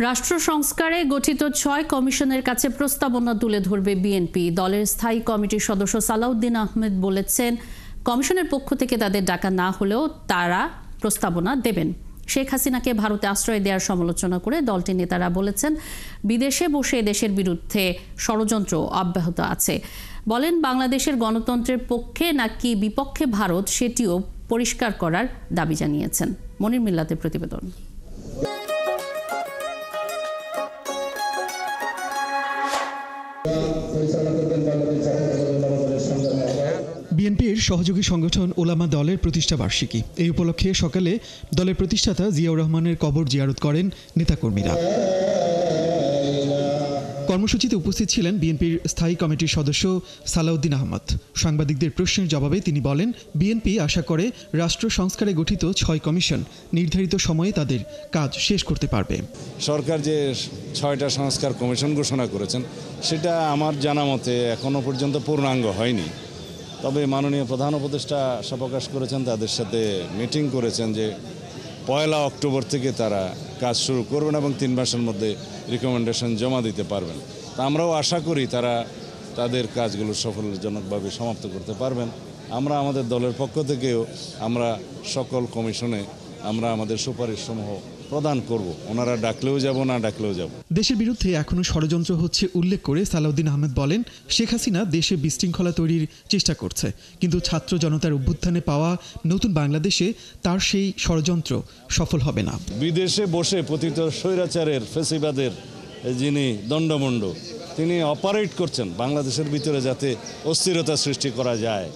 রাষ্ট্র সংস্কারে গঠিত ৬ কমিশনের কাছে প্রস্তাবনা তুলে ধরবে বিএনপি। দলের স্থায়ী কমিটির সদস্য সালাউদ্দিন আহমেদ বলেছেন, কমিশনের পক্ষ থেকে তাদের ডাকা না হলেও তারা প্রস্তাবনা দেবেন। শেখ হাসিনাকে ভারতে আশ্রয় দেওয়ার সমালোচনা করে দলটির নেতারা বলেছেন, বিদেশে বসে দেশের বিরুদ্ধে ষড়যন্ত্র অব্যাহত আছে। বলেন, বাংলাদেশের গণতন্ত্রের পক্ষে নাকি বিপক্ষে ভারত সেটিও পরিষ্কার করার দাবি জানিয়েছেন। মনির মিল্লাতের প্রতিবেদন। বিএনপির সহযোগী সংগঠন ওলামা দলের প্রতিষ্ঠা বার্ষিকী। এই উপলক্ষে সকালে দলের প্রতিষ্ঠাতা জিয়াউর রহমানের কবর জিয়ারত করেন নেতাকর্মীরা। কর্মসূচিতে উপস্থিত ছিলেন বিএনপির স্থায়ী কমিটির সদস্য সালাউদ্দিন আহমেদ। সাংবাদিকদের প্রশ্নের জবাবে তিনি বলেন, বিএনপি আশা করে রাষ্ট্র সংস্কারে গঠিত ৬ কমিশন নির্ধারিত সময়ে তাদের কাজ শেষ করতে পারবে। সরকার যে ৬টা সংস্কার কমিশন ঘোষণা করেছেন, সেটা আমার জানা মতে এখনো পর্যন্ত পূর্ণাঙ্গ হয়নি। তবে মাননীয় প্রধান উপদেষ্টা আশা প্রকাশ করেছেন, তাদের সাথে মিটিং করেছেন যে ১ অক্টোবর থেকে তারা কাজ শুরু করবেন এবং ৩ মাসের মধ্যে রিকমেন্ডেশন জমা দিতে পারবেন। তা আমরাও আশা করি তারা তাদের কাজগুলো সফলজনকভাবে সমাপ্ত করতে পারবেন। আমরা আমাদের দলের পক্ষ থেকেও আমরা সকল কমিশনে আমরা আমাদের সুপারিশসমূহ প্রদান করব। ওনারা ডাকলেও যাব, না ডাকলেও যাব। দেশের বিরুদ্ধে এখনো ষড়যন্ত্র হচ্ছে উল্লেখ করে সালাউদ্দিন আহমেদ বলেন, শেখ হাসিনা দেশে বিশৃঙ্খলা তৈরির চেষ্টা করছে, কিন্তু ছাত্র জনতার অভ্যুত্থানে পাওয়া নতুন বাংলাদেশে তার সেই ষড়যন্ত্র সফল হবে না। বিদেশে বসে পতিত স্বৈরাচারের ফেসিবাদের যিনি দণ্ডমুণ্ড, তিনি অপারেট করছেন বাংলাদেশের ভিতরে যাতে অস্থিরতা সৃষ্টি করা যায়,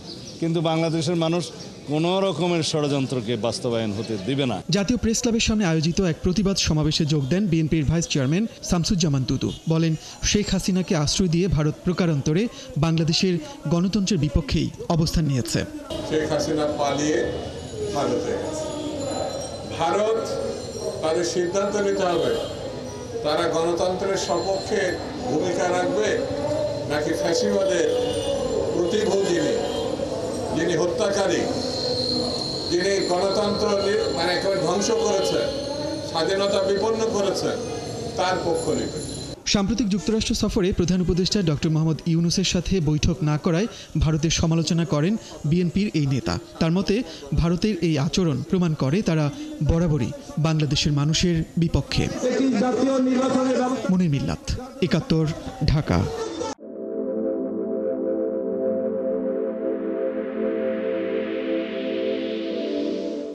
কিন্তু বাংলাদেশের মানুষ কোন রকমের ষড়যন্ত্রকে বাস্তবায়ন হতে দিবে না। জাতীয় প্রেস ক্লাবের সামনে আয়োজিত এক প্রতিবাদ সমাবেশে যোগ দেন বিএনপির ভাইস চেয়ারম্যান শামসুজ্জামান দুদু। বলেন, শেখ হাসিনাকে আশ্রয় দিয়ে ভারত প্রকারান্তরে বাংলাদেশের গণতন্ত্রের বিপক্ষেই অবস্থান নিয়েছে। শেখ হাসিনা পালিয়ে ভারতে গেছে। ভারত তাদের সিদ্ধান্ত নিতে হবে, তারা গণতন্ত্রের সপক্ষে ভূমিকা রাখবে নাকি ফ্যাসিবাদের প্রতিভূতিনি, যিনি হত্যাকারী, যিনি গণতন্ত্র একেবারে ধ্বংস করেছে, স্বাধীনতা বিপন্ন করেছে, তার পক্ষ নেবে। সাম্প্রতিক যুক্তরাষ্ট্র সফরে প্রধান উপদেষ্টা ডক্টর মোহাম্মদ ইউনূসের সাথে বৈঠক না করায় ভারতের সমালোচনা করেন বিএনপির এই নেতা। তার মতে, ভারতের এই আচরণ প্রমাণ করে তারা বরাবরই বাংলাদেশের মানুষের বিপক্ষে। মনির মিল্লাত, ৭১, ঢাকা।